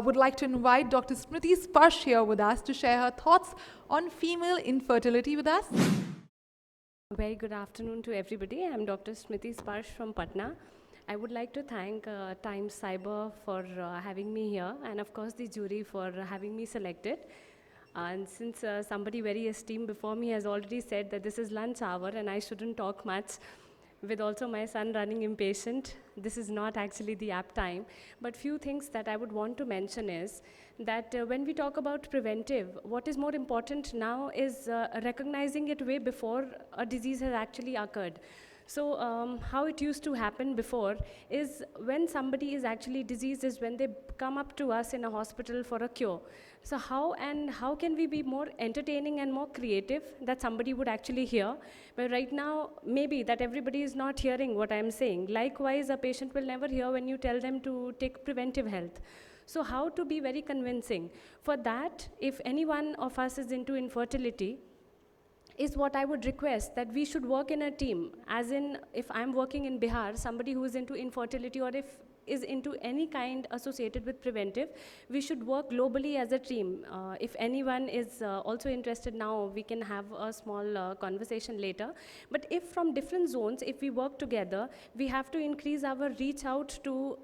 would like to invite Dr. Smiti Sparsh here with us to share her thoughts on female infertility with us. Very good afternoon to everybody. I'm Dr. Smiti Sparsh from Patna. I would like to thank Times Cyber for having me here, and of course the jury for having me selected. And since somebody very esteemed before me has already said that this is lunch hour and I shouldn't talk much, with also my son running impatient, this is not actually the apt time. But few things that I would want to mention is that when we talk about preventive, what is more important now is recognizing it way before a disease has actually occurred. So how it used to happen before is when somebody is actually diseased is when they come up to us in a hospital for a cure. So how can we be more entertaining and more creative that somebody would actually hear? But right now, maybe that everybody is not hearing what I'm saying. Likewise, a patient will never hear when you tell them to take preventive health. So how to be very convincing? For that, if any one of us is into infertility, is what I would request, that we should work in a team. As in, if I'm working in Bihar, somebody who is into infertility or if is into any kind associated with preventive, we should work globally as a team. If anyone is also interested now, we can have a small conversation later. But if from different zones, if we work together, we have to increase our reach out to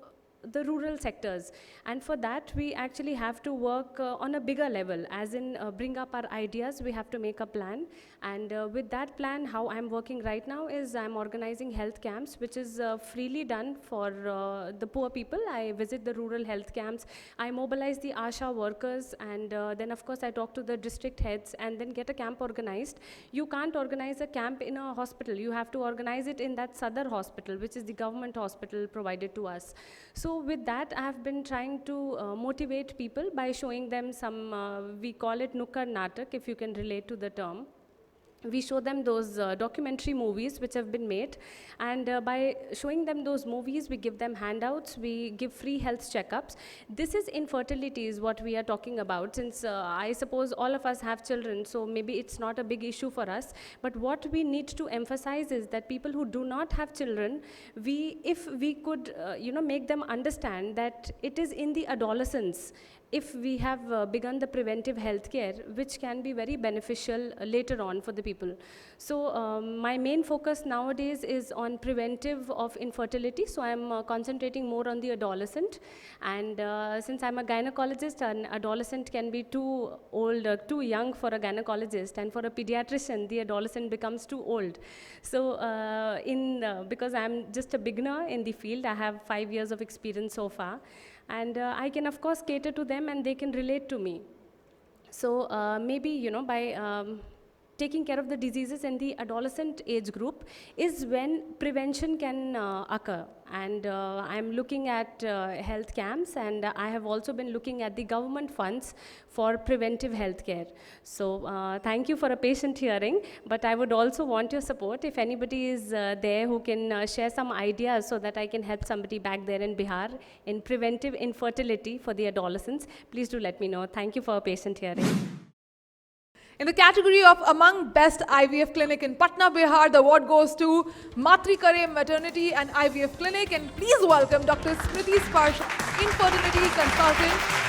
the rural sectors, and for that we actually have to work on a bigger level, as in bring up our ideas. We have to make a plan, and with that plan, how I'm working right now is I'm organizing health camps, which is freely done for the poor people. I visit the rural health camps, I mobilize the ASHA workers, and then of course I talk to the district heads and then get a camp organized. You can't organize a camp in a hospital, you have to organize it in that Sadar hospital, which is the government hospital provided to us. So with that, I have been trying to motivate people by showing them some, we call it Nukkad Natak, if you can relate to the term. We show them those documentary movies which have been made, and by showing them those movies, we give them handouts, we give free health checkups. This is infertility is what we are talking about, since I suppose all of us have children, so maybe it's not a big issue for us. But what we need to emphasize is that people who do not have children, if we could make them understand that it is in the adolescence, if we have begun the preventive healthcare, which can be very beneficial later on for the people. So my main focus nowadays is on preventive of infertility, so I'm concentrating more on the adolescent. And since I'm a gynecologist, an adolescent can be too old, too young for a gynecologist, and for a pediatrician, the adolescent becomes too old. So because I'm just a beginner in the field, I have 5 years of experience so far, and I can of course cater to them and they can relate to me. So maybe by taking care of the diseases in the adolescent age group is when prevention can occur. And I'm looking at health camps, and I have also been looking at the government funds for preventive health care. So thank you for a patient hearing, but I would also want your support. If anybody is there who can share some ideas so that I can help somebody back there in Bihar in preventive infertility for the adolescents, please do let me know. Thank you for a patient hearing. In the category of Among Best IVF Clinic in Patna, Bihar, the award goes to Matri Kare Maternity and IVF Clinic. And please welcome Dr. Smiti Sparsh, infertility consultant